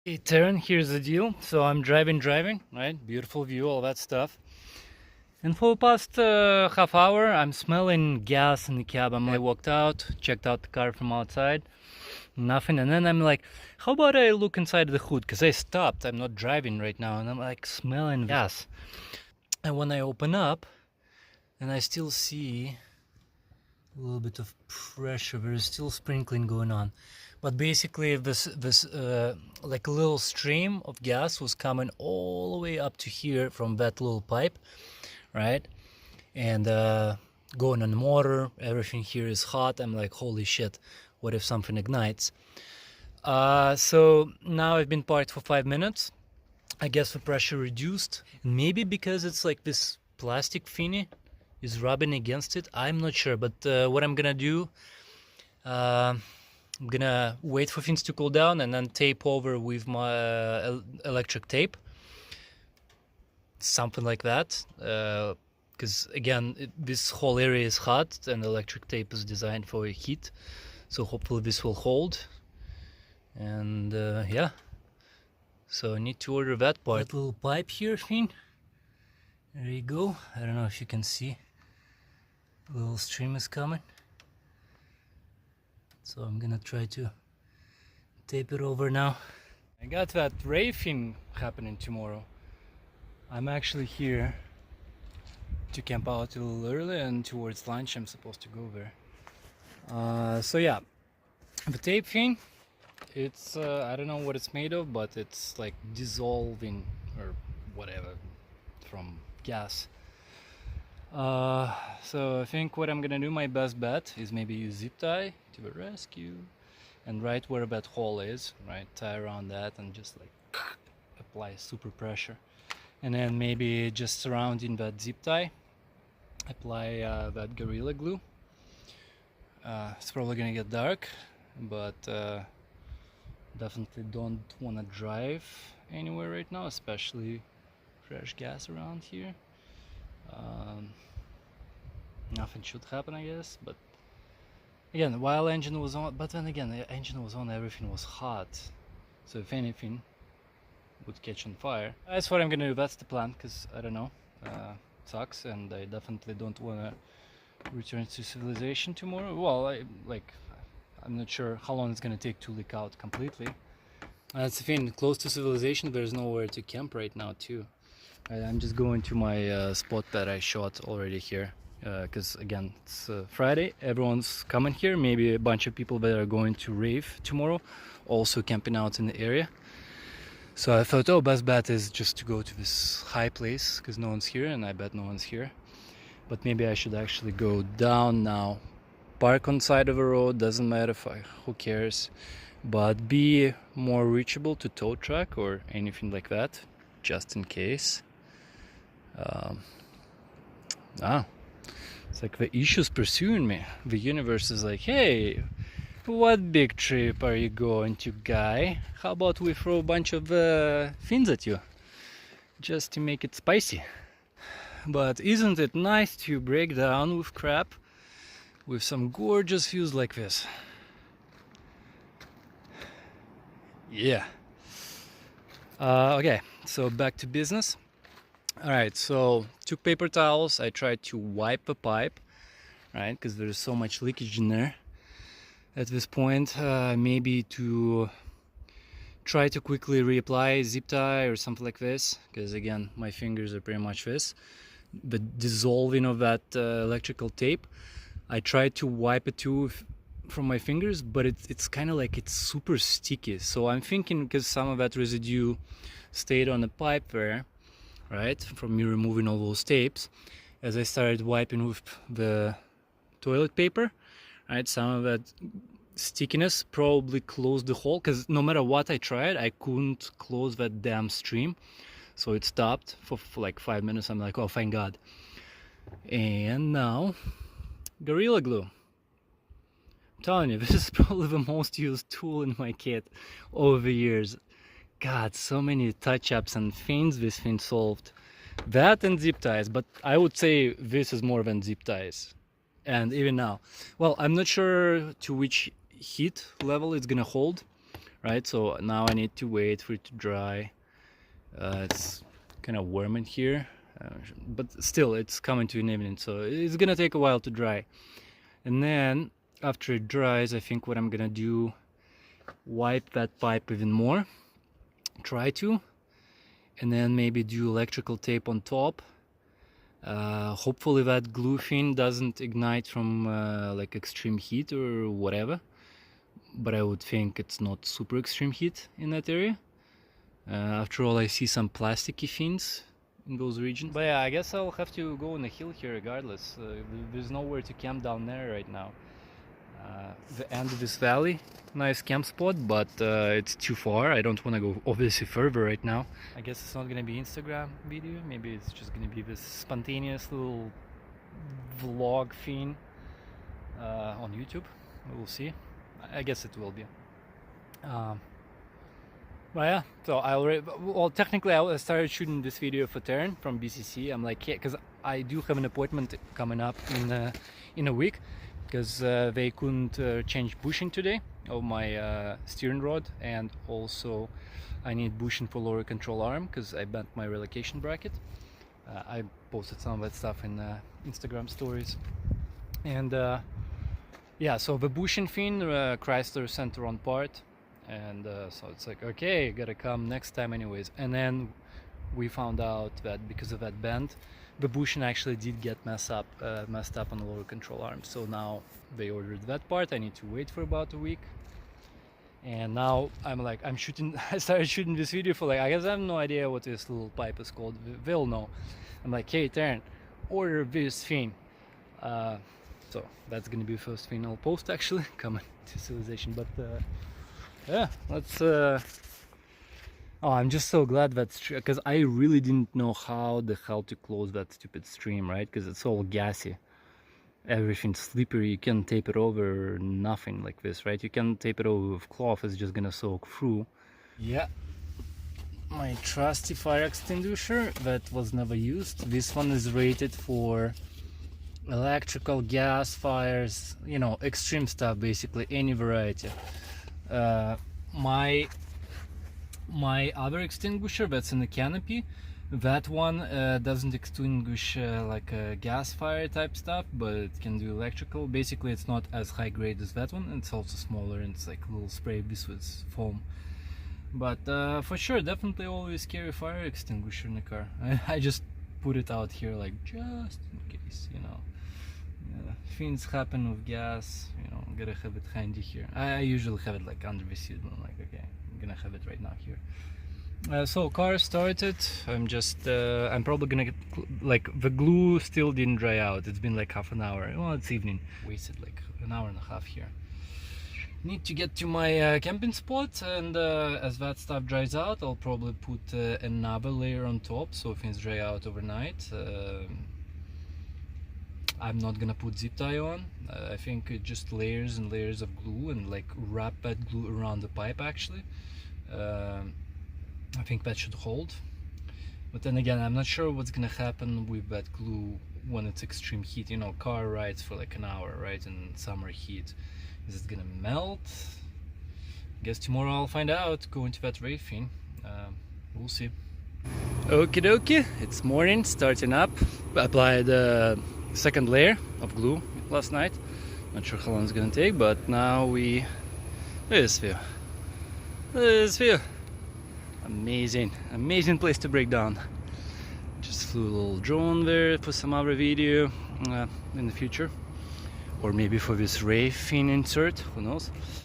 Hey, Taryn, here's the deal. So I'm driving, right? Beautiful view, all that stuff. And for the past half hour, I'm smelling gas in the cab. I walked out, checked out the car from outside, nothing. And then I'm like, how about I look inside the hood? Because I stopped, I'm not driving right now. And I'm like smelling gas. And when I open up, and I still see a little bit of pressure, there is still sprinkling going on. But basically this like a little stream of gas was coming all the way up to here from that little pipe, right? And going on the motor, everything here is hot. I'm like, holy shit, what if something ignites? So now I've been parked for 5 minutes. I guess the pressure reduced, maybe because it's like this plastic thingy is rubbing against it. I'm not sure, but what I'm gonna do, I'm gonna wait for things to cool down and then tape over with my electric tape, something like that, because again this whole area is hot and electric tape is designed for heat, so hopefully this will hold. And yeah, so I need to order that part. That little pipe here thing, there you go. I don't know if you can see, a little stream is coming. So I'm gonna try to tape it over now. I got that rave thing happening tomorrow. I'm actually here to camp out a little early, and towards lunch I'm supposed to go there. So yeah, the tape thing, it's I don't know what it's made of, but it's like dissolving or whatever from gas. So I think what I'm gonna do, my best bet is maybe use zip tie to the rescue, and right where that hole is, right, tie around that and just like apply super pressure, and then maybe just surrounding that zip tie apply that Gorilla Glue. It's probably gonna get dark, but definitely don't want to drive anywhere right now, especially fresh gas around here. Nothing should happen, I guess, but again, while engine was on, but then again, the engine was on, everything was hot, so if anything would catch on fire. That's what I'm gonna do, that's the plan, because I don't know, sucks, and I definitely don't want to return to civilization tomorrow. Well, I'm not sure how long it's gonna take to leak out completely. That's the thing, close to civilization there's nowhere to camp right now too. I'm just going to my spot that I shot already here, because again it's Friday, everyone's coming here, maybe a bunch of people that are going to rave tomorrow also camping out in the area. So I thought, oh, best bet is just to go to this high place because no one's here, and I bet no one's here. But maybe I should actually go down now, park on side of a road, doesn't matter if who cares, but be more reachable to tow truck or anything like that, just in case. It's like the issue's pursuing me. The universe is like, hey, what big trip are you going to, guy? How about we throw a bunch of fins at you, just to make it spicy? But isn't it nice to break down with crap with some gorgeous views like this? Yeah. Okay, so back to business. Alright, so took paper towels, I tried to wipe the pipe, right, because there's so much leakage in there at this point. Maybe to try to quickly reapply zip tie or something like this, because again my fingers are pretty much this, the dissolving of that electrical tape. I tried to wipe it too from my fingers, but it's kind of like it's super sticky, so I'm thinking because some of that residue stayed on the pipe there, right, from me removing all those tapes, as I started wiping with the toilet paper, right, some of that stickiness probably closed the hole, because no matter what I tried I couldn't close that damn stream, so it stopped for like 5 minutes. I'm like, oh, thank God. And now Gorilla Glue. I'm telling you, this is probably the most used tool in my kit over the years. God, so many touch-ups and things this thing solved. That and zip ties, but I would say this is more than zip ties. And even now, well, I'm not sure to which heat level it's gonna hold, right? So now I need to wait for it to dry. It's kind of warm in here, but still it's coming to an evening, so it's gonna take a while to dry. And then after it dries, I think what I'm gonna do, wipe that pipe even more, try to, and then maybe do electrical tape on top. Hopefully that glue fin doesn't ignite from like extreme heat or whatever, but I would think it's not super extreme heat in that area. After all, I see some plasticky fins in those regions. But yeah, I guess I'll have to go on the hill here regardless. There's nowhere to camp down there right now. The end of this valley, nice camp spot, but it's too far. I don't want to go obviously further right now. I guess it's not gonna be Instagram video. Maybe it's just gonna be this spontaneous little vlog thing on YouTube. We'll see. I guess it will be. Well, yeah, so I already, well, technically I started shooting this video for Terran from BCC. I'm like, yeah, because I do have an appointment coming up in a week, because they couldn't change bushing today of my steering rod, and also I need bushing for lower control arm because I bent my relocation bracket. I posted some of that stuff in Instagram stories, and yeah, so the bushing fin, Chrysler center on part. And so it's like, okay, gotta come next time anyways. And then we found out that because of that bend, the bushing actually did get messed up on the lower control arm. So now they ordered that part. I need to wait for about a week. And now I'm shooting, I started shooting this video for like, I guess I have no idea what this little pipe is called. They'll know. I'm like, hey Taryn, order this thing. So that's gonna be the first thing I'll post actually, coming to civilization. But yeah, let's oh, I'm just so glad that's true, because I really didn't know how the hell to close that stupid stream, right? Because it's all gassy, everything's slippery. You can tape it over or nothing like this, right? You can tape it over with cloth, it's just gonna soak through. Yeah, my trusty fire extinguisher that was never used. This one is rated for electrical, gas fires, you know, extreme stuff, basically any variety. My other extinguisher that's in the canopy, that one doesn't extinguish like a gas fire type stuff, but it can do electrical. Basically it's not as high grade as that one, it's also smaller, and it's like a little spray with foam. But for sure, definitely always carry a fire extinguisher in the car. I just put it out here like just in case, you know. Things happen with gas, you know, gotta have it handy here. I usually have it like under the seat, but I'm like, okay, I'm gonna have it right now here. So car started. I'm probably gonna get, like, the glue still didn't dry out. It's been like half an hour. Well, it's evening. Wasted like an hour and a half here. Need to get to my camping spot, and as that stuff dries out, I'll probably put another layer on top so things dry out overnight. I'm not gonna put zip tie on. I think just layers and layers of glue, and like wrap that glue around the pipe actually. I think that should hold. But then again, I'm not sure what's gonna happen with that glue when it's extreme heat. You know, car rides for like an hour, right, in summer heat. Is it gonna melt? I guess tomorrow I'll find out, go into that rave thing. We'll see. Okie dokie, it's morning, starting up. I applied the second layer of glue last night. Not sure how long it's gonna take, but now look at this view. Look at this view. Amazing place to break down. Just flew a little drone there for some other video in the future, or maybe for this rave thing insert, who knows.